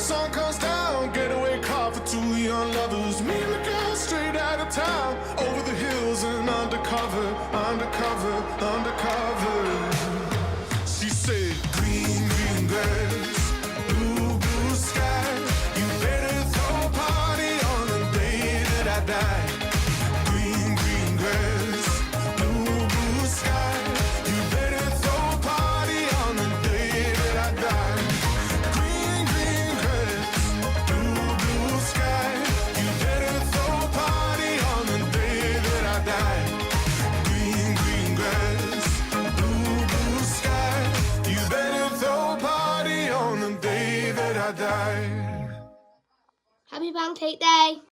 sun comes down, getaway car for two young lovers. Me and the girl straight out of town, over the hills and undercover, undercover, undercover. She said, green, green grass, blue, blue sky. You better throw a party on the day that I die. Green, green grass, blue, blue sky. You better throw a party on the day that I die. Green, green grass, blue, blue sky. You better throw a party on the day that I die. Green, green grass, blue, blue sky. You better throw a party on the day that I die. Happy Pancake Day.